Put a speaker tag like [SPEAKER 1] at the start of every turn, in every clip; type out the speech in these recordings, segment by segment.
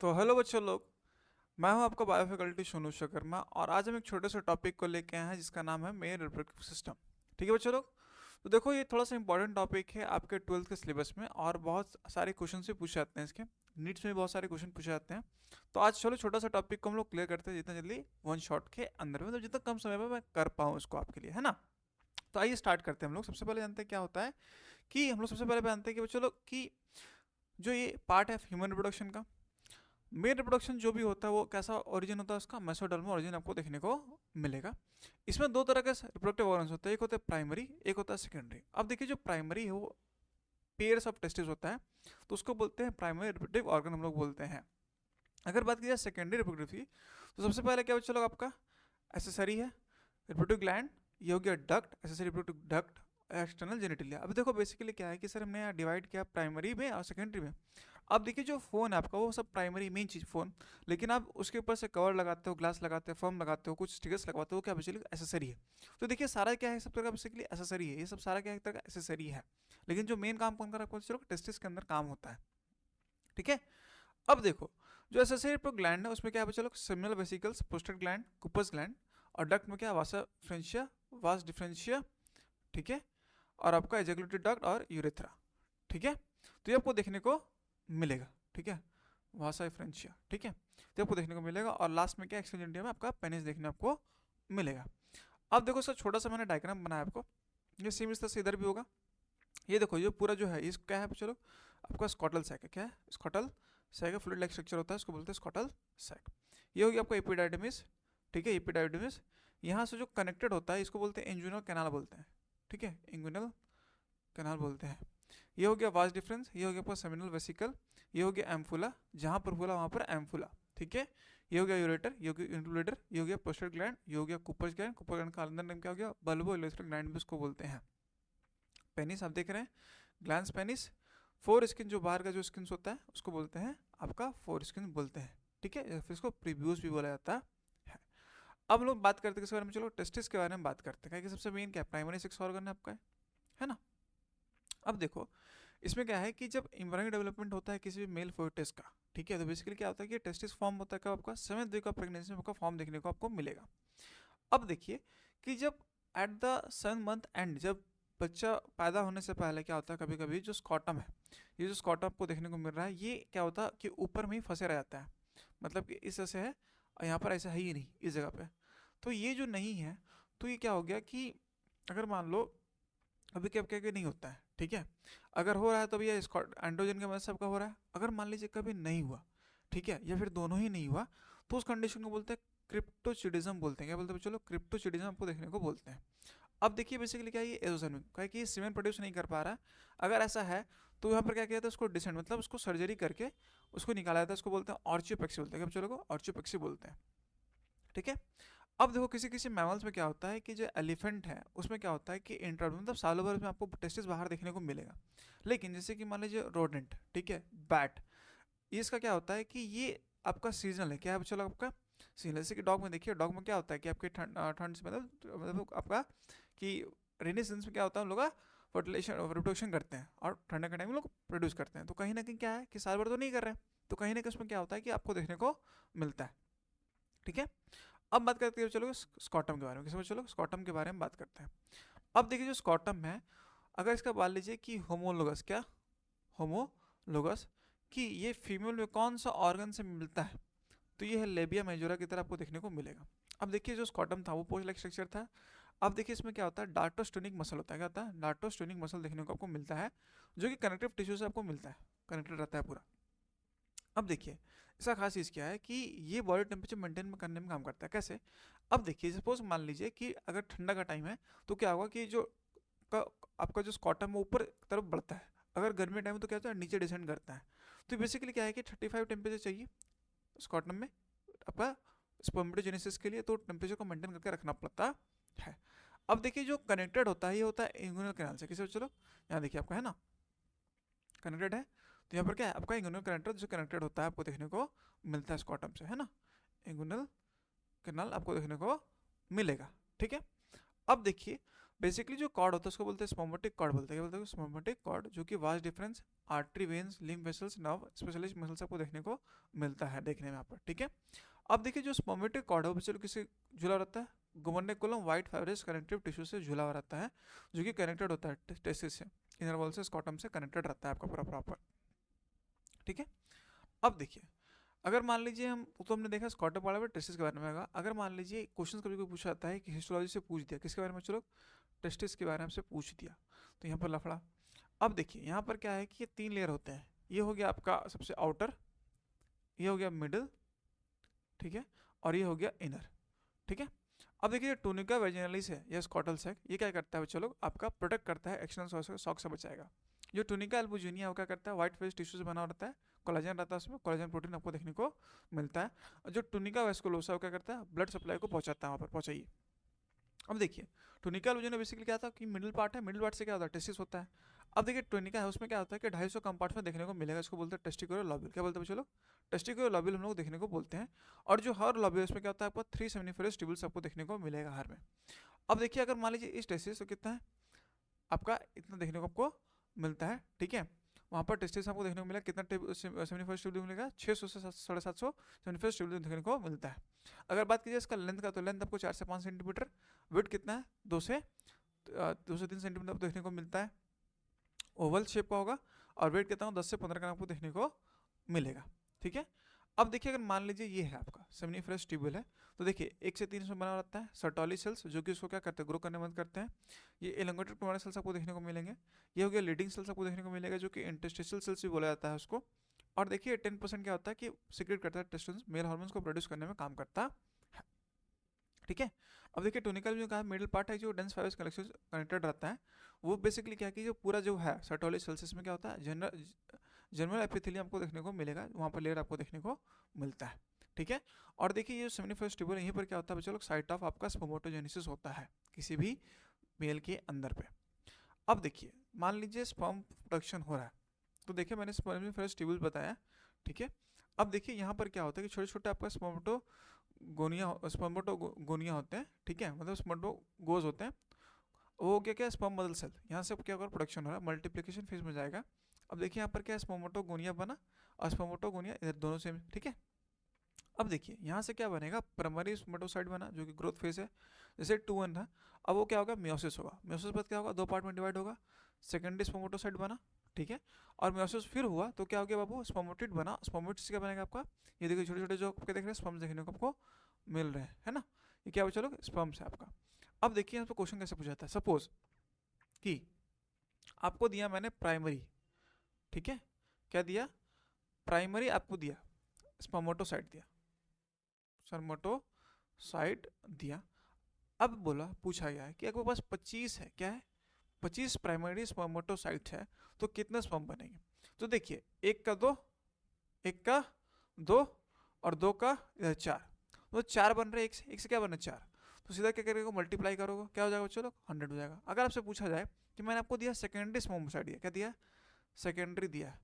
[SPEAKER 1] तो हेलो बच्चों लोग। मैं हूं आपका बायो फैकल्टी सोनू शर्मा और आज हम एक छोटे से टॉपिक को लेके आए हैं जिसका नाम है मेल रिप्रोडक्टिव सिस्टम। ठीक है बच्चों लोग। तो देखो ये थोड़ा सा इंपॉर्टेंट टॉपिक है आपके ट्वेल्थ के सिलेबस में और बहुत सारे क्वेश्चन से पूछे जाते हैं इसके। नीट्स में भी बहुत सारे क्वेश्चन पूछे जाते हैं। तो आज चलो छोटा सा टॉपिक को हम लोग क्लियर करते हैं जितना जल्दी वन शॉट के अंदर में, मतलब जितना कम समय में मैं कर पाऊँ उसको आपके लिए, है ना। तो आइए स्टार्ट करते हैं। हम लोग सबसे पहले जानते हैं क्या होता है कि हम लोग सबसे पहले जानते हैं कि बच्चों लोग कि जो ये पार्ट है ह्यूमन रिप्रोडक्शन का, मेल रिप्रोडक्शन जो भी होता है वो कैसा ओरिजिन होता है उसका, मेसोडर्म ओरिजिन आपको देखने को मिलेगा। इसमें दो तरह के रिप्रोडक्टिव ऑर्गन्स होते हैं, एक होता है प्राइमरी, एक होता है सेकेंडरी। अब देखिए जो प्राइमरी है वो पेयर्स ऑफ टेस्टिस होता है, तो उसको बोलते हैं प्राइमरी रिप्रोडक्टिव ऑर्गन हम लोग बोलते हैं। अगर बात की जाए सेकेंडरी रिप्रोडक्टिव की, तो सबसे पहले क्या बच्चे लोग आपका एसेसरी है, रिप्रोडक्टिव ग्लैंड, ये हो गया duct, accessory reproductive duct, external genitalia. अब देखो बेसिकली क्या है कि सर हमने यहाँ डिवाइड किया प्राइमरी में और सेकेंडरी में। अब देखिए जो फोन है आपका वो सब प्राइमरी मेन चीज फोन, लेकिन आप उसके ऊपर से कवर लगाते हो, ग्लास लगाते हो, फोम लगाते हो, कुछ स्टिकर्स लगवाते हो, क्या बेसिकली एसेसरी है। तो देखिए सारा क्या है, सब तरह का बेसिकली एसेसरी है, ये सब सारा क्या है, एक तरह का एसेसरी है। लेकिन जो मेन काम कौन कर रहा है, चलो टेस्टिस के अंदर काम होता है। ठीक है। अब देखो जो एसेसरी ग्लैंड है उसमें क्या है, चलो seminal vesicles, prostate gland, Cooper's gland, और डक्ट में क्या वासा डिफरेंशिया, वास डिफरेंशिया। ठीक है। और आपका एजैकुलेटरी डक्ट और यूरेथ्रा। ठीक है। तो ये आपको देखने को मिलेगा। ठीक है। वासा फ्रेंचिया। ठीक है। तो आपको देखने को मिलेगा और लास्ट में क्या एक्सटेंजेंटिया में आपका पेनिस देखने आपको मिलेगा। अब देखो सर छोटा सा मैंने डायग्राम बनाया आपको, ये सेम इस तरह से इधर भी होगा। ये देखो ये पूरा जो है इस क्या है, चलो आपका स्कॉटल सैक है। क्या है? स्कॉटल सैक है, फ्लूइड लाइक स्ट्रक्चर होता है, उसको बोलते हैं स्कॉटल सैक। ये हो गया आपका एपिडाइडमिस। ठीक है, एपिडाइडमिस। यहाँ से जो कनेक्टेड होता है इसको बोलते हैं इंजुनल कैनाल बोलते हैं। ठीक है, इंजुनल कैनाल बोलते हैं। ये हो गया वास डिफरेंस, ये हो गया आपका सेमिनल वेसिकल, ये हो गया एम्फुला, जहाँ पर फूला वहाँ पर एम्फुला। ठीक है। ये हो गया यूरेटर, ये हो गया इंटुलेटर, ये हो गया प्रोस्टेट ग्लैंड, ये हो गया कुपर्स ग्लैंड, कुपर ग्लैंड का अंदर नाम क्या हो गया, बल्बो इलेक्ट्रिक ग्लैंड भी उसको बोलते हैं। पेनिस आप देख रहे हैं, ग्लैंस पेनिस। फोर स्किन जो बाहर का जो स्किन होता है उसको बोलते हैं आपका फोर स्किन बोलते हैं। ठीक है, या फिर इसको प्रीव्यूज भी बोला जाता है। अब लोग बात करते हैं किस बारे में, चलो टेस्टिस के बारे में बात करते हैं, कि सबसे मेन क्या है, प्राइमरी सेक्स ऑर्गन है आपका, है ना। अब देखो इसमें क्या है कि जब एम्ब्रियो डेवलपमेंट होता है किसी भी मेल फोएटिस का, ठीक है, तो बेसिकली क्या होता है कि टेस्टिस फॉर्म होता है, कब आपका 7th वीक ऑफ प्रेगनेंसी में आपका फॉर्म देखने को आपको मिलेगा। अब देखिए कि जब at the 7th month and, जब बच्चा पैदा होने से पहले क्या होता है, कभी कभी जो स्कॉटम है, ये जो स्कॉटम आपको देखने को मिल रहा है, ये क्या होता है कि ऊपर में ही फंसे रह जाता है। मतलब कि इस तरह से है और यहाँ पर ऐसा है ही नहीं इस जगह पे। तो ये जो नहीं है, तो ये क्या हो गया कि अगर मान लो अभी क्या क्या क्या नहीं होता है, ठीक है, अगर हो रहा है तो भैया एंड्रोजन की वजह से आपका हो रहा है। अगर मान लीजिए कभी नहीं हुआ, ठीक है, या फिर दोनों ही नहीं हुआ, तो उस कंडीशन को बोलते हैं क्रिप्टोचिडिज्म बोलते हैं। क्या बोलते हैं चलो, क्रिप्टोचिडिज्म आपको देखने को बोलते हैं। अब देखिए बेसिकली क्या है, ये एजोसर्मिक क्या है कि ये सीमेन प्रोड्यूस नहीं कर पा रहा है। अगर ऐसा है तो यहाँ पर क्या किया जाता है, उसको डिसेंट मतलब उसको सर्जरी करके उसको निकाला जाता है, उसको बोलते हैं ऑर्चियोपेक्सी बोलते हैं। क्या चलो ऑर्चियोपेक्सी बोलते हैं। ठीक है। अब देखो किसी किसी मैमल्स में क्या होता है कि जो एलिफेंट है उसमें क्या होता है कि इंटर मतलब सालों भर में आपको टेस्टिस बाहर देखने को मिलेगा। लेकिन जैसे कि मान लीजिए रोडेंट, ठीक है, बैट, ये इसका क्या होता है कि ये आपका सीजनल है। क्या है चलो आपका सीजनल, जैसे कि डॉग में देखिए, डॉग में क्या होता है कि आपके ठंड से मतलब आपका कि रेनी सीजन में क्या होता है, हम लोग फर्टिलाइजेशन रिप्रोडक्शन करते हैं और ठंडे के टाइम में लोग प्रोड्यूस करते हैं। तो कहीं ना कहीं क्या है कि साल भर तो नहीं कर रहे हैं, तो कहीं ना कहीं उसमें क्या होता है कि आपको देखने को मिलता है। ठीक है। अब बात करते हैं चलो स्कॉटम के बारे में, किसी चलो स्कॉटम के बारे में बात करते हैं। अब देखिए जो स्कॉटम है, अगर इसका मान लीजिए कि होमोलोगस, क्या होमोलोगस, कि ये फीमेल में कौन सा ऑर्गन से मिलता है, तो ये है लेबिया मेजोरा की तरह आपको देखने को मिलेगा। अब देखिए जो स्कॉटम था वो पोस्ट लाइक स्ट्रक्चर था। अब देखिए इसमें क्या होता है, डार्टोस्टोनिक मसल होता है। क्या होता है, डार्टोस्टोनिक मसल देखने को आपको मिलता है, जो कि कनेक्टिव टिश्यू से आपको मिलता है, कनेक्टेड रहता है पूरा। अब देखिए इसका खास चीज़ क्या है कि ये बॉडी टेम्परेचर मेंटेन करने में काम करता है। कैसे? अब देखिए सपोज मान लीजिए कि अगर ठंडा का टाइम है तो क्या होगा कि जो का, आपका जो स्कॉटम है ऊपर की तरफ बढ़ता है, अगर गर्मी टाइम है तो क्या होता है नीचे डिसेंड करता है। तो बेसिकली क्या है कि 35 टेम्परेचर चाहिए स्कॉटम में आपका स्पर्मेटोजेनेसिस के लिए, तो टेम्परेचर को मेंटेन करके रखना पड़ता है। अब देखिए जो कनेक्टेड होता है ये होता है इंगुइनल कैनाल से। किसी चलो यहाँ देखिए आपका है ना, कनेक्टेड है, तो यहाँ पर क्या है आपका इंगुइनल कनेक्टर जो कनेक्टेड होता है आपको देखने को मिलता है स्कॉटम से, है ना। इंगुइनल कैनाल आपको देखने को मिलेगा। ठीक है। अब देखिए बेसिकली जो कॉर्ड होता है उसको बोलते हैं स्पर्मेटिक कॉर्ड बोलते हैं। क्या बोलते हैं? स्पर्मेटिक कॉर्ड, जो कि vast difference artery, veins, lymph vessels, nerve, specialist muscles आपको देखने को मिलता है देखने में यहाँ पर, ठीक है। अब देखिए जो स्पर्मेटिक कॉर्ड है वो चलो किसी जुड़ा रहता है, गुमर्निकुलम व्हाइट फाइब्रस कनेक्टिव टिश्यू से जुड़ा हुआ रहता है, जो कि कनेक्टेड होता है टेस्टिस से, इनर वॉल से स्कॉटम से कनेक्टेड रहता है आपका पूरा प्रॉपर, ठीक है। अब देखिए अगर मान लीजिए हम तो हमने देखा स्कॉटम वाला में टेस्टिस के बारे में होगा, अगर मान लीजिए क्वेश्चन कभी कोई पूछा जाता है कि हिस्टोलॉजी से पूछ दिया किसके बारे में, चलो टेस्टिस के बारे में आपसे पूछ दिया, तो यहाँ पर लफड़ा। अब देखिए यहाँ पर क्या है कि ये 3 लेयर होते हैं, ये हो गया आपका सबसे आउटर, ये हो गया मिडिल, ठीक है, और ये हो गया इनर, ठीक है। अब देखिए टूनिका वेजिनालिस है या स्कॉटल सैक, ये क्या करता है बच्चों लोग, आपका प्रोटेक्ट करता है एक्सटर्नल शॉक से बचाएगा। जो टूनिका एल्बुजिनिया वो क्या करता है, व्हाइट फेस टिश्यू से बना रहता है, कोलेजन रहता है उसमें, कोलेजन प्रोटीन आपको देखने को मिलता है। और जो टूनिका वेस्कुलोसा वो क्या करता है, ब्लड सप्लाई को पहुंचाता है वहाँ पर, पहुंचाइए। अब देखिए टूनिका एल्बुजिनिया बेसिकली क्या था कि मिडिल पार्ट है, मिडिल पार्ट से क्या होता है, टेस्टिस होता है। अब देखिए टूनिका है उसमें क्या होता है कि 250 कंपार्टमेंट देखने को मिलेगा, इसको बोलते हैं टेस्टिकुलर लॉब्यूल। क्या बोलते हैं बच्चों लोग, टेस्टिकुलर लॉब्यूल हम लोग देखने को बोलते हैं। और जो हर लॉब्यूल उसमें क्या होता है, आपको 3 सेमिनिफेरस ट्यूबल्स आपको देखने को मिलेगा हर में। अब देखिए अगर मान लीजिए इस टेस्टिस तो कितना है आपका, इतना देखने को आपको मिलता है, ठीक है। वहाँ पर टेस्टिस आपको देखने को मिला कितना सेमिनिफेरस ट्यूबल मिलेगा, 600 से 750 सेमिनिफेरस ट्यूबल देखने को मिलता है। अगर बात कीजिए इसका लेंथ का, तो लेंथ आपको 4 से 5 सेंटीमीटर, वेट कितना है 2 से 3 सेंटीमीटर आपको देखने को मिलता है, ओवल शेप का होगा, और वेट कितना 10 से 15 ग्राम आपको देखने को मिलेगा, ठीक है। अब देखिए अगर मान लीजिए ये है आपका सेमिनिफेरस ट्यूबल है, तो देखिए 1 से 3 इसमें बना रहता है सर्टोली सेल्स, जो कि उसको क्या करते हैं, ग्रो करने में मदद करते हैं। ये एलोंगेटेड प्रोमाइनल सेल्स आपको देखने को मिलेंगे। ये हो गया लीडिंग सेल्स आपको देखने को मिलेगा, जो कि इंटरस्टिशियल सेल्स भी बोला जाता है उसको। और देखिए 10% क्या होता है कि सीक्रेट करता है टेस्टोस्टेरोन, मेल हार्मोन्स को प्रोड्यूस करने में काम करता है, ठीक है। अब देखिए टोनिकल जो कहा मिडिल पार्ट है, जो डेंस फाइब्रस कनेक्शन कनेक्टेड रहता है, वो बेसिकली क्या कि जो पूरा जो है सर्टोली सेल्स में क्या होता है, जनरल एपिथेलियम आपको देखने को मिलेगा, वहाँ पर लेयर आपको देखने को मिलता है, ठीक है। और देखिए ये सेमिनिफेरस ट्यूबल यहीं पर क्या होता है बच्चों लोग, साइट ऑफ आपका स्पर्मेटोजेनेसिस होता है किसी भी मेल के अंदर पे। अब देखिए मान लीजिए स्पर्म प्रोडक्शन हो रहा है, तो देखिए मैंने सेमिनिफेरस ट्यूबल बताया, ठीक है। अब देखिए यहाँ पर क्या होता है कि छोटे छोटे आपका स्पर्मेटोगोनिया होते हैं, ठीक है, मतलब स्पर्मेटोगोज होते हैं। वो हो गया क्या, स्पर्म मदर सेल, यहाँ से क्या होगा, प्रोडक्शन हो रहा है, मल्टीप्लिकेशन फेज में जाएगा। अब देखिए यहाँ पर क्या स्पर्मेटोगोनिया बना, और स्पर्मेटोगोनिया इधर दोनों सेम, ठीक है। अब देखिए यहाँ से क्या बनेगा, प्राइमरी स्पर्मेटोसाइट बना, जो कि ग्रोथ फेज है, जैसे 2-1 था। अब वो क्या होगा, मियोसिस होगा, मियोसिस बाद क्या होगा, 2 पार्ट में डिवाइड होगा, सेकेंडरी स्पर्मेटोसाइट बना, ठीक है। और मियोसिस फिर हुआ तो क्या हो गया बाबू, स्पर्मेटिड बना, स्पर्मेटिड से क्या बनेगा आपका, ये देखिए छोटे छोटे जो आपके देख रहे हैं स्पर्म देखने को आपको मिल रहे हैं, है ना, ये क्या बचा लोग, स्पर्म से आपका। अब देखिए यहाँ पे क्वेश्चन कैसे पूछा जाता है, सपोज कि आपको दिया मैंने प्राइमरी, ठीक है, क्या दिया, प्राइमरी आपको दिया, स्पर्मेटोसाइट दिया, स्पर्मेटोसाइट दिया। अब बोला पूछा गया है कि अगर पास 25 है, क्या है 25 प्राइमरी स्पर्मेटोसाइट है, तो कितने स्पर्म बनेंगे। तो देखिए 1 का 2, 1 का 2, और 2 का 4, तो 4 बन रहे, 1 से क्या बने 4, तो सीधा क्या करेगा, मल्टीप्लाई करोगे, क्या हो जाएगा चलो 100 हो जाएगा। अगर आपसे पूछा जाए कि मैंने आपको दिया सेकेंडरी स्पर्मेटोसाइट दिया, क्या दिया, सेकेंडरी दिया,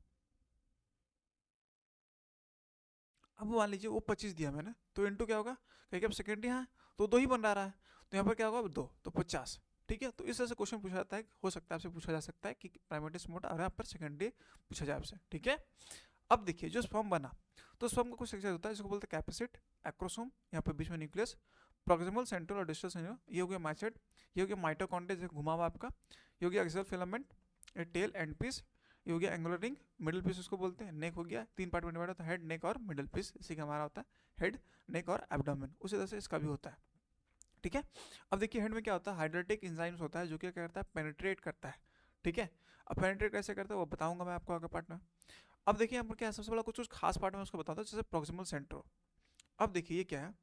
[SPEAKER 1] अब मान लीजिए वो 25 दिया मैंने, तो इंटू क्या होगा, क्योंकि अब सेकेंडरी यहाँ तो 2 ही बन रहा है, तो यहाँ पर क्या होगा 2, तो 50, ठीक है। तो इस तरह से क्वेश्चन पूछा जाता है, हो सकता है आपसे पूछा जा सकता है कि प्राइमरी स्पर्मेटो और यहाँ पर सेकेंडरी पूछा जाए आपसे, ठीक है। अब देखिए जो स्पर्म बना, तो स्पर्म का कुछ स्ट्रक्चर होता है, इसको बोलते हैं कैपेसिट, एक्रोसोम, यहाँ पर बीच में न्यूक्लियस, प्रोक्सिमल सेंट्रल और डिस्टल सेंट्रल, ये हो गया माइसेट, ये हो गया माइटोकॉन्ड्रिया जैसे घुमा हुआ आपका, ये हो गया एक्सियल फिलामेंट, ये टेल एंड पीस, ये हो गया एंगुलर रिंग, मिडिल पीस उसको बोलते हैं, नेक हो गया 3 पार्ट में डिवाइड होता है, हेड, नेक और मिडिल पीस, इसी का हमारा होता है हेड, नेक और एब्डोमेन, उसी तरह से इसका भी होता है, ठीक है। अब देखिए हेड में क्या होता है, हाइड्रेटिक एंजाइम्स होता है, जो क्या करता है, पेनिट्रेट करता है, ठीक है। अब पेनिट्रेट कैसे करता है वो बताऊंगा मैं आपको आगे पार्ट में। अब देखिए यहाँ पर क्या है, सबसे बड़ा कुछ खास पार्ट में उसको बताता हूँ, जैसे प्रोक्सिमल सेंटर। अब देखिए ये क्या है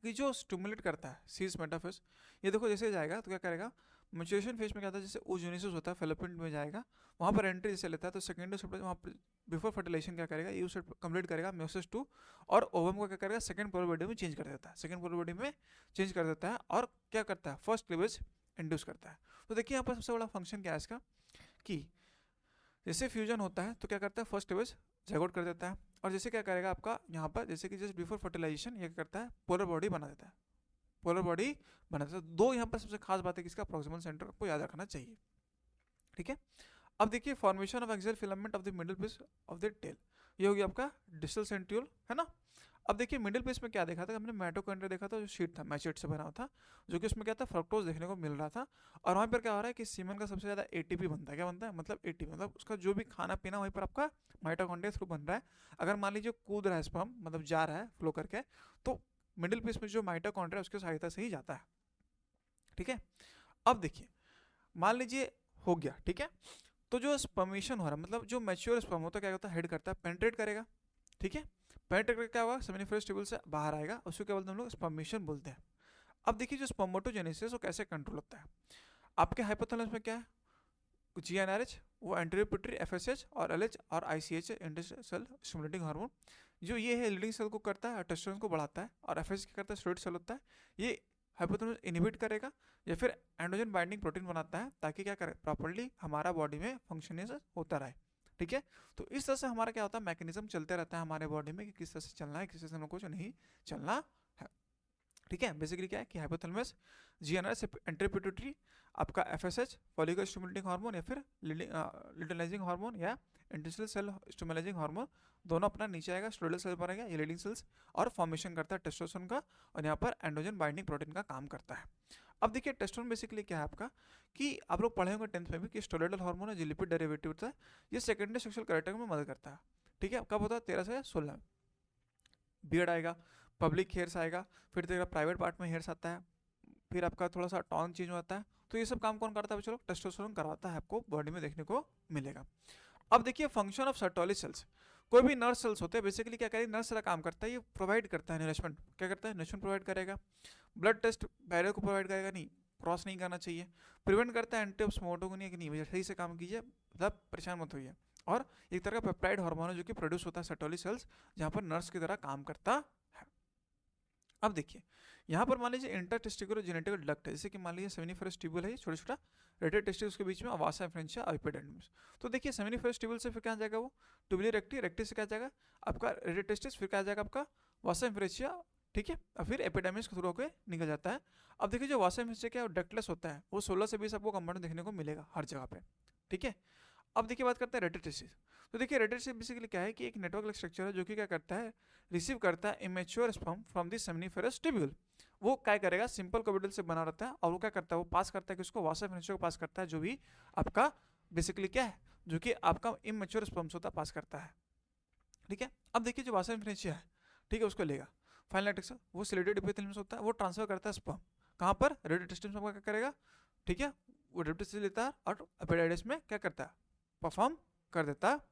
[SPEAKER 1] कि जो स्टिमुलेट करता है सीस मेटाफिस, ये देखो जैसे जाएगा तो क्या करेगा, मैच्योरेशन फेज में क्या होता है, जैसे ओजोनिसिस होता है फिलामेंट में जाएगा, वहाँ पर एंट्री जैसे लेता है, तो सेकेंडरी सेप्टेम वहाँ पर बिफोर फर्टिलाइजेशन क्या करेगा, ये उसे कंप्लीट करेगा मियोसिस 2, और ओवम को क्या करेगा, सेकंड पोलर बॉडी में चेंज कर देता है, सेकंड पोलर बॉडी में चेंज कर देता है, और क्या करता है, फर्स्ट क्लीवेज इंड्यूस करता है। तो देखिए यहाँ पर सबसे बड़ा फंक्शन क्या है इसका, कि जैसे फ्यूजन होता है तो क्या करता है, फर्स्ट क्लीवेज जैगोट कर देता है, और जैसे क्या करेगा आपका यहाँ पर, जैसे कि जस्ट बिफोर फर्टिलाइजेशन ये करता है पोलर बॉडी बना देता है, पोलर बॉडी बनाता है। दो यहाँ पर सबसे खास बात है कि इसका प्रॉक्सिमल सेंटर आपको याद रखना चाहिए, ठीक है। अब देखिए formation of axial filament of the middle piece of the tail, ये हो गया आपका डिस्टल सेंट्रियोल, है ना। अब देखिए मिडिल पीस में क्या देखा था, हमने माइटोकॉन्ड्रिया देखा था जो शीट था, मैचेट से बना हुआ था, जो कि उसमें क्या था, फ्रक्टोज देखने को मिल रहा था। और वहाँ पर क्या हो रहा है कि सीमन का सबसे ज़्यादा एटीपी बनता है, क्या बनता है, मतलब एटीपी, मतलब उसका जो भी खाना पीना वहीं पर आपका माइटोकॉन्ड्रिया थ्रू बन रहा है। अगर मान लीजिए कूद रहा है स्पर्म, मतलब जा रहा है फ्लो करके, तो मिडिल पीस में जो माइटोकॉन्ड्रिया उसकी सहायता से ही जाता है, ठीक है। अब देखिए मान लीजिए हो गया, ठीक है। तो जो स्पर्मेशन हो रहा है, मतलब जो मैच्योर स्पर्म होता है क्या होता है, हेड करता है, पेनिट्रेट करेगा, ठीक है। पेनिट्रेट करके क्या होगा, सेमिनिफरस ट्यूबुल से बाहर आएगा, उसको क्या बोलते हैं हम लोग, स्पर्मेशन बोलते हैं। अब देखिए जो स्पर्मेटोजेनेसिस वो कैसे कंट्रोल होता है, आपके हाइपोथैलेमस में क्या है, जीएनआरएच, वो एंटीरियर पिट्यूटरी, एफएसएच और एलएच और ICH, inter cell stimulating hormone, जो ये है लीडिंग सेल को करता है, टेस्टोस्टेरोन को बढ़ाता है, और एफएसएच क्या करता है, स्टेरॉइड सेल होता है, ये हाइपोथैलेमस इनहिबिट करेगा या फिर एंड्रोजन बाइंडिंग प्रोटीन बनाता है, ताकि क्या करे, प्रॉपर्ली हमारा बॉडी में फंक्शनिंग होता रहे, ठीक है। तो इस तरह से हमारा क्या होता है, मैकेनिज्म चलते रहता है हमारे बॉडी में कि किस तरह से चलना है, किस तरह से हमको नहीं चलना है, ठीक है। बेसिकली क्या है कि हाइपोथैलेमस, जीएनआरएच, एंटीरियर पिट्यूटरी, आपका एफएसएच फॉलिकल स्टिमुलेटिंग हार्मोन या फिर लिटिलाइजिंग हार्मोन या इंटरसेल सेल स्टिमुलाइजिंग हार्मोन, दोनों अपना नीचे आएगा, स्टेरॉइडल सेल बनेगा, ये लीडिंग सेल्स, और फॉर्मेशन करता है टेस्टोस्टेरोन का, और यहाँ पर एंड्रोजन बाइंडिंग प्रोटीन का काम करता है। अब देखिए टेस्टोस्टेरोन बेसिकली क्या है आपका, कि आप लोग पढ़े होंगे 10th में भी कि स्टेरॉइडल हार्मोन है जो लिपिड डेरिवेटिव होता है, ये सेकेंडरी सेक्सुअल कैरेक्टर में मदद करता है, ठीक है। कब होता है, 13 से 16 में बियर्ड आएगा, पब्लिक हेयर्स आएगा, फिर तेरा प्राइवेट पार्ट में हेयर्स आता है, फिर आपका थोड़ा सा टॉन चेंज होता है। तो ये सब काम कौन करता है, चलो टेस्टोस्टेरोन करवाता है, आपको बॉडी में देखने को मिलेगा। अब देखिए फंक्शन ऑफ सर्टोली सेल्स, कोई भी नर्व सेल्स होते हैं बेसिकली क्या करेंगे, नर्व सेल काम करता है, ये प्रोवाइड करता है नरिशमेंट, क्या करता है, नरिशमेंट प्रोवाइड करेगा, ब्लड टेस्ट बैरियर को प्रोवाइड करेगा, नहीं क्रॉस नहीं करना चाहिए, प्रिवेंट करता है एंटी ऑस्मोटोगोनिया, कि नहीं भैया सही से काम कीजिए, मतलब परेशान मत होइए। और एक तरह का पेप्टाइड हार्मोन है जो कि प्रोड्यूस होता है सर्टोली सेल्स, जहाँ पर नर्व्स की तरह काम करता है। अब देखिए यहाँ पर मान लीजिए इंटरटेस्टिकुलर जेनेटिकल डक्ट है, जैसे कि मान लीजिए सेमिनिफरस ट्यूबुल है, छोटा छोटा रेटेड टेस्टिस के बीच में वासा एफरेंशिया और एपिडेंडिस। तो देखिए सेमिनिफरस ट्यूबुल से फिर क्या जाएगा, वो ट्यूबुलर रेक्टी, रेक्टी से क्या जाएगा आपका रेटेड टेस्टिस, फिर क्या जाएगा आपका वासा एफरेंशिया, ठीक है, और फिर एपिडेमिस के थ्रू होकर निकल जाता है। अब देखिए जो वासा एफरेंशिया क्या है, डक्टलेस होता है, वो 16 से 20 आपको कंपाउंड देखने को मिलेगा हर जगह पे, ठीक है। अब देखिए बात करते हैं रेटेड टेस्टिस। तो देखिए रेटेड टेस्टिस बेसिकली क्या है कि एक नेटवर्क स्ट्रक्चर है जो कि क्या करता है, रिसीव करता है immature sperm from the seminiferous tubule. वो क्या करेगा, सिंपल कोबिडल से बना रहता है, और वो क्या करता है, वो पास करता है कि उसको वासा एफरेंशिया को पास करता है, जो भी आपका बेसिकली क्या है, जो कि आपका इमेच्योर स्पर्म्स होता है, पास करता है, ठीक है। अब देखिए जो वासा एफरेंशिया है, ठीक है, उसको लेगा फाइनल लैटेक्स, वो सिलेटेड एपिथेलियम से होता है, वो ट्रांसफर करता है स्पर्म कहाँ पर, रेटेड टेस्टिस में क्या करेगा, ठीक है, वो रेटेड टेस्टिस लेता है और एपिडाइडिस में क्या करता है, परफॉर्म कर देता है।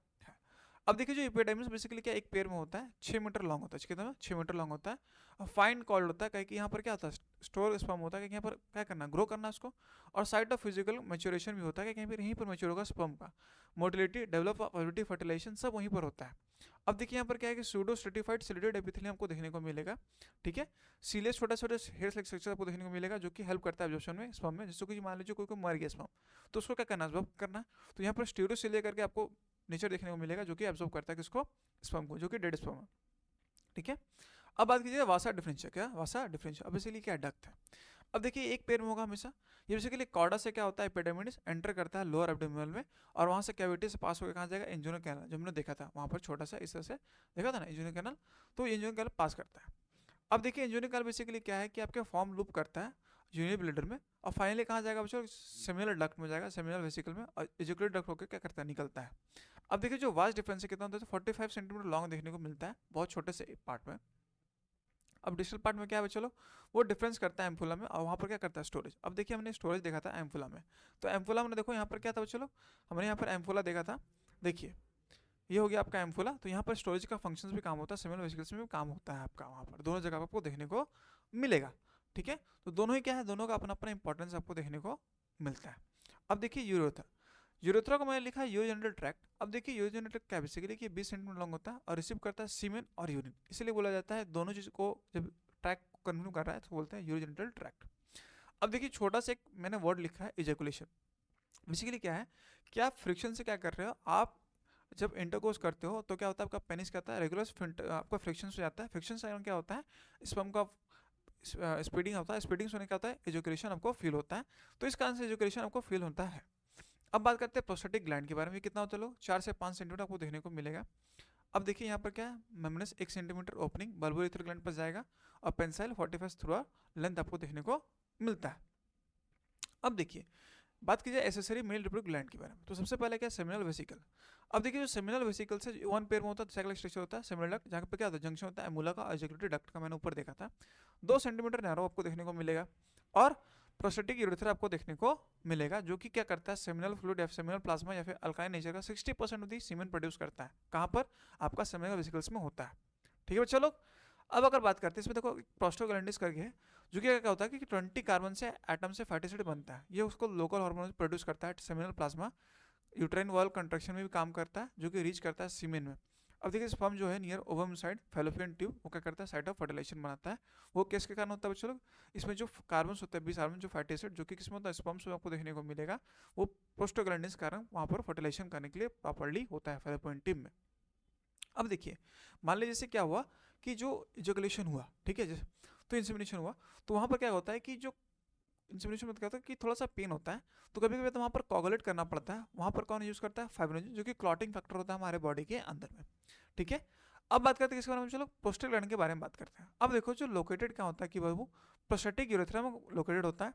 [SPEAKER 1] अब देखिए जो एपिडाइमिस बेसिकली क्या एक पेयर में होता है, 6 मीटर लॉन्ग होता है, कितना 6 मीटर लॉन्ग होता है, और फाइन कॉल्ड होता है, कहीं कि यहाँ पर क्या होता है, स्टोर स्पर्म होता है कि यहाँ पर क्या करना, ग्रो करना उसको, और साइट ऑफ फिजिकल मैच्योरेशन भी होता है कि कहीं पर यहीं पर मैच्योर होगा स्पर्म का, मोटिलिटी, डेवलपबिलिटी, फर्टिलाइजेशन सब वहीं पर होता है। अब देखिए यहाँ पर क्या है कि सूडो स्ट्रेटिफाइड सिलेटेड एपिथेलियम आपको देखने को मिलेगा, ठीक है। सीलियस छोटा छोटा हेयर लाइक स्ट्रक्चर आपको देखने को मिलेगा, जो कि हेल्प करता है एब्जॉर्प्शन में स्पर्म में, जिसको कि मान लीजिए कोई मर गया स्पर्म, तो उसको क्या करना, एब्जॉर्ब करना। तो यहाँ पर स्टीरोसिलिया करके आपको नेचर देखने को मिलेगा, जो कि एब्जॉर्ब करता है किसको, स्पर्म को, जो कि डेड स्पर्म है, ठीक है। अब बात कीजिए वासा डिफरेंशिया, क्या वासा डिफरेंशिया, अब बेसिकली क्या डक्ट है। अब देखिए एक पेयर में होगा हमेशा, ये बेसिकली कॉर्डा से क्या होता है, एपिडेमिडिस एंटर करता है लोअर एब्डोमिनल में, और वहाँ से कैविटी से पास होकर कहाँ जाएगा, इंजुनल कैनल, जो हमने देखा था वहाँ पर छोटा सा इस तरह से देखा था ना इंजुनल कैनल, तो इंजुनल कैनल पास करता है। अब देखिए इंजुनल कैनल बेसिकली क्या है कि आपके फॉर्म लूप करता है यूनिट ब्लेडर में, और फाइनली कहाँ जाएगा बच्चों, सेमिनल डक्ट में जाएगा, सेमिनल वेसिकल में, और एजुकेटेड डक्ट होकर क्या करता है, निकलता है। अब देखिए जो वास्ट डिफरेंस है कितना होता है, तो 45 सेंटीमीटर लॉन्ग देखने को मिलता है, बहुत छोटे से पार्ट में। अब डिजिटल पार्ट में क्या है चलो, वो डिफरेंस करता है एम्फुला में, और वहाँ पर क्या करता है स्टोरेज। अब देखिए हमने स्टोरेज देखा था एम्फुला में, तो एम्फुला में देखो यहाँ पर क्या था चलो, हमने यहाँ पर एम्फुला देखा था, देखिए ये हो गया आपका एम्फुला, तो यहाँ पर स्टोरेज का फंक्शंस भी काम होता है, सेमिनल वेसिकल्स में भी काम होता है आपका, वहाँ पर दोनों जगह आपको देखने को मिलेगा, ठीक है। तो दोनों ही क्या है, दोनों का अपना अपना इंपॉर्टेंस आपको देखने को मिलता है। अब देखिए यूरोथा, यूरोथ्रा को मैंने लिखा है यूरोजेनिटल ट्रैक्ट। अब देखिए यूरोजेनिटल ट्रैक्ट क्या बेसिकली कि 20 सेंटीमीटर लॉन्ग होता है और रिसीव करता है सीमेन और यूरिन, इसलिए बोला जाता है दोनों चीज़ को जब ट्रैक कंटिन्यू कर रहा है तो बोलते हैं यूरोजेनिटल ट्रैक्ट। अब देखिए छोटा सा एक मैंने वर्ड लिखा है इजैकुलेशन, बेसिकली क्या है कि आप फ्रिक्शन से क्या कर रहे हो, आप जब इंटरकोर्स करते हो तो क्या होता है आपका पेनिस कहता है रेगुलर आपका फ्रिक्शन हो जाता है, फ्रिक्शन से क्या होता है स्पर्म का स्पीडिंग होता है, स्पीडिंग से क्या होता है, एजुकेशन आपको फील होता है, तो इस कारण से एजुकेशन आपको फील होता है। अब बात करते हैं प्रोस्टेटिक ग्लैंड के बारे में, कितना होता है लोग 4 से 5 सेंटीमीटर आपको देखने को मिलेगा। अब देखिए यहाँ पर क्या है, मेम्ब्रेनस 1 सेंटीमीटर ओपनिंग बल्बोरेथर ग्लैंड पर जाएगा और पेंसाइल 45 थ्रू लेंथ आपको देखने को मिलता है। अब देखिए बात की जाए एसेसरी मेल रिप्रोडक्टिव ग्लैंड के बारे में, तो सबसे पहले क्या है, सेमिनल वेसिकल। अब देखिए जो सेमिनल वेसिकल से वन पेयर में होता है साइक्लिक स्ट्रक्चर होता है, सेमिनल डक्ट जहाँ पे क्या होता है, जंक्शन होता है एमुला का और एजुकेटरी डक्ट का, मैंने ऊपर देखा था। 2 सेंटीमीटर नैरो आपको देखने को मिलेगा और प्रोस्टेटिक यूरेथ्रा आपको देखने को मिलेगा, जो कि क्या करता है, सेमिनल फ्लूइड या सेमिनल प्लाज्मा या फिर अल्काइन नेचर का 60% ऑफ द सीमेन प्रोड्यूस करता है। कहाँ पर, आपका सेमिनल वेसिकल्स में होता है। ठीक है बच्चा लोग। अब अगर बात करते हैं इसमें, देखो प्रोस्टोग्लैंडिस करके है, जो कि क्या होता है कि 20 कार्बन से एटम से फैटी एसिड बनता है, ये उसको लोकल हार्मोन प्रोड्यूस करता है seminal plasma, uterine wall construction में भी काम करता है, जो कि रीच करता है सीमेन में। अब देखिए स्पर्म जो है near ovum side fallopian tube, वो क्या करता है, साइट ऑफ फर्टिलाइजेशन बनाता है। वो किसके कारण होता है बच्चों लोग, इसमें जो कार्बन होता है 20 कार्बन जो फैटी एसिड, जो कि किसमें होता है, स्पर्म्स में आपको देखने को मिलेगा, वो प्रोस्टोग्लैंडिस कारण वहाँ पर फर्टिलाइजेशन करने के लिए प्रॉपर्ली होता है फैलोपियन ट्यूब में। अब देखिए मान लीजिए जैसे क्या हुआ कि जो इजोकुलेशन हुआ, ठीक है, तो इंसेमिनेशन हुआ, तो वहाँ पर क्या होता है कि जो इंसेमिनेशन में क्या होता है कि थोड़ा सा पेन होता है, तो कभी कभी तो वहाँ पर कोगुलेट करना पड़ता है। वहाँ पर कौन यूज़ करता है, फाइब्रोजिन, जो कि क्लॉटिंग फैक्टर होता है हमारे बॉडी के अंदर में। ठीक है, अब बात करते हैं किसके बारे में, चलो प्रोस्टेट ग्लैंड के बारे में बात करते हैं। अब देखो जो लोकेटेड क्या होता है कि बाबू प्रोस्टेटिक यूरेथ्रा में लोकेटेड होता है,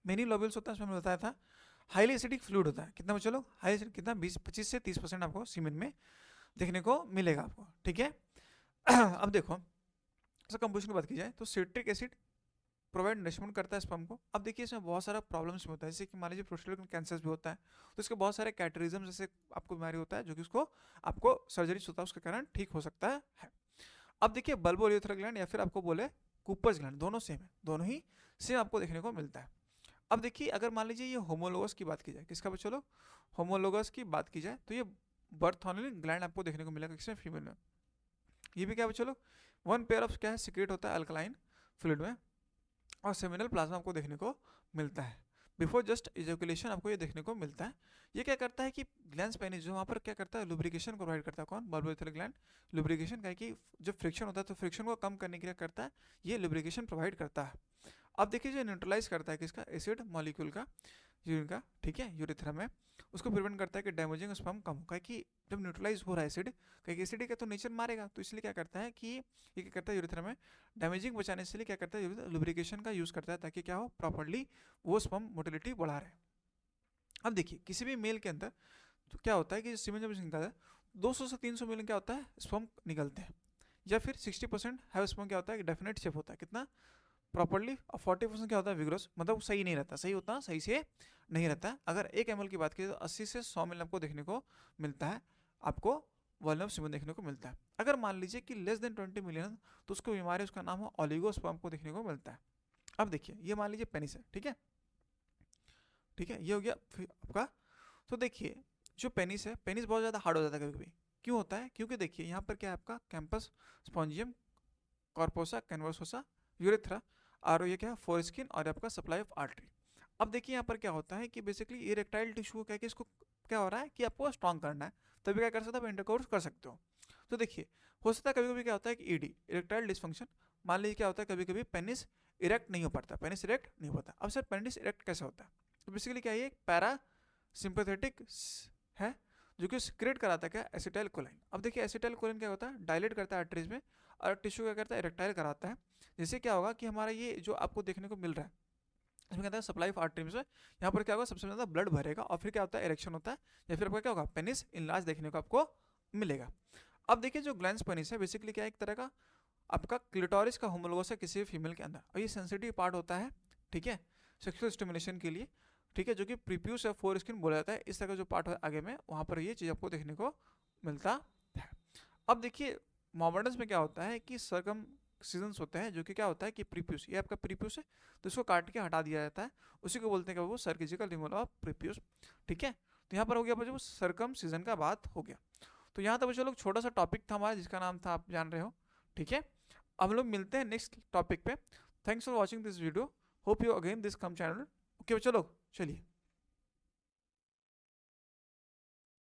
[SPEAKER 1] मेनी लोब्यूल्स होता है, उसमें बताया था, हाईली एसिडिक फ्लूइड होता है, कितना बच्चों लोग, हाई एसिड कितना 25 से 30% आपको सीमेन में देखने को मिलेगा आपको। ठीक है अब देखो कंपोजिशन की बात की जाए तो सिट्रिक एसिड प्रोवाइड नरिशमेंट करता है स्पर्म को। अब देखिए इसमें बहुत सारा प्रॉब्लम्स भी होता है, जैसे कि मान लीजिए प्रोस्टेट कैंसर भी होता है, तो इसके बहुत सारे कैटेरिज्म जैसे आपको बीमारी होता है, जो कि उसको आपको सर्जरी होता है उसके कारण ठीक हो सकता है। अब देखिए बल्बोरेथर ग्लैंड या फिर आपको बोले कूपर्स ग्लैंड, दोनों सेम है, दोनों ही सेम आपको देखने को मिलता है। अब देखिए अगर मान लीजिए ये होमोलोगस की बात की जाए, किसका बच्चों लोग, होमोलोगस की बात की जाए, तो ये बर्थोनिन ग्लैंड आपको देखने को मिलेगा किसमें, फीमेल में। ये भी क्या बच्चों लोग, वन पेयर ऑफ क्या है, सिक्रेट होता है अल्कलाइन फ्लूइड में, और सेमिनल प्लाज्मा आपको देखने को मिलता है। बिफोर जस्ट इजैकुलेशन आपको ये देखने को मिलता है। ये क्या करता है कि ग्लैंड्स पेनिस जो वहाँ पर क्या करता है, लुब्रिकेशन प्रोवाइड करता है, कौन, बल्बोरेथर ग्लैंड। लुब्रिकेशन क्या है कि जब फ्रिक्शन होता है तो फ्रिक्शन को कम करने के लिए करता है, ये लुब्रिकेशन प्रोवाइड करता है। अब देखिए जो न्यूट्रलाइज करता है किसका, एसिड मॉलिक्यूल का, यूरिन का, ठीक है, यूरेथ्रा में, उसको प्रिवेंट करता है कि डैमेजिंग स्पर्म कम हो, कि जब न्यूट्रलाइज हो रहा है एसिड, कहीं एसिड का तो नेचर मारेगा, तो इसलिए क्या करता है कि ये क्या करता है यूरेथ्रा में डैमेजिंग बचाने से लिए क्या करता है, लुब्रिकेशन का यूज़ करता है, ताकि क्या हो, प्रॉपर्ली वो स्पर्म मोटिलिटी बढ़ा रहे। अब देखिए किसी भी मेल के अंदर तो क्या होता है कि सीमेन जब निकलता है 200 से 300 मिलियन क्या होता है, स्पर्म निकलते हैं, या फिर 60% हैव स्पर्म क्या होता है कि डेफिनेट शेप होता है, कितना प्रॉपर्ली, और 40% क्या होता है विग्रस, मतलब सही नहीं रहता, सही होता सही से नहीं रहता। अगर 1 ml की बात करें तो 80 से 100 मिल आपको देखने को मिलता है, आपको वॉल्यूम सीमेन देखने को मिलता है। अगर मान लीजिए कि लेस देन 20 मिलियन, तो उसको बीमारी, उसका नाम है ओलिगोस्पर्म को देखने को मिलता है। अब देखिए ये मान लीजिए पेनिस है, ठीक है, ठीक है, ये हो गया फिर आपका। तो देखिए जो पेनिस है, पेनिस बहुत ज़्यादा हार्ड हो जाता है कभी कभी, क्यों होता है, क्योंकि देखिए यहाँ पर क्या है आपका कैंपस स्पॉन्जियम कॉर्पोसा कैनवर्सोसा यूरेथ्रा, और ये क्या है फोरस्किन, और आपका सप्लाई ऑफ आर्टरी। अब देखिए यहाँ पर क्या होता है कि बेसिकली इरेक्टाइल टिश्यू क्या है कि इसको क्या हो रहा है कि आपको स्ट्रॉन्ग करना है, तभी क्या कर सकते हो, आप इंटरकोर्स कर सकते हो। तो देखिए हो सकता है कभी कभी क्या होता है कि ईडी इरेक्टाइल डिस्फंक्शन, मान लीजिए क्या होता है कभी कभी पेनिस इरेक्ट नहीं हो पाता, पेनिस इरेक्ट नहीं होता। अब सर पेनिस इरेक्ट कैसे होता है, तो बेसिकली क्या है, एक पैरा सिंपैथेटिक है, जो कि सिक्रेट कराता है क्या, एसिटाइल कोलाइन। अब देखिए एसिटाइल कोलाइन क्या होता है, डायलेट करता है आर्टरीज में, और टिश्यू क्या करता है, इरेक्टाइल कराता है, जिससे क्या होगा कि हमारा ये जो आपको देखने को मिल रहा है, इसमें कहता है सप्लाई ऑफ आर्टरीज में, यहाँ पर क्या होगा, सबसे ज़्यादा ब्लड भरेगा, और फिर क्या होता है, इरेक्शन होता है, या फिर आपका क्या होगा, पेनिस इनलार्ज देखने को आपको मिलेगा। अब देखिए जो ग्लैंस पेनिस है बेसिकली क्या है, एक तरह का आपका क्लिटोरिस का होमोलोगस है किसी भी फीमेल के अंदर, और ये सेंसिटिव पार्ट होता है, ठीक है, सेक्सुअल स्टिमुलेशन के लिए, ठीक है, जो कि प्रीप्यूस या फोर स्किन बोला जाता है, इस तरह का जो पार्ट है आगे में, वहाँ पर ये चीज़ आपको देखने को मिलता है। अब देखिए मॉमर्डन्स में क्या होता है कि सर्कम सीजन्स होते हैं, जो कि क्या होता है कि प्रीप्यूस, ये आपका प्रीप्यूस है, तो इसको काट के हटा दिया जाता है, उसी को बोलते हैं कि वो सर्जिकल रिमूवल ऑफ प्रीप्यूस। ठीक है, तो यहाँ पर हो गया बच्चों सर्कम सीजन का बात हो गया। तो यहाँ तक बच्चों लोग छोटा सा टॉपिक था हमारा, जिसका नाम था आप जान रहे हो। ठीक है, अब हम लोग मिलते हैं नेक्स्ट टॉपिक पे। Thanks for watching this video, hope you again this come channel. Okay बच्चों लोग, चलिए।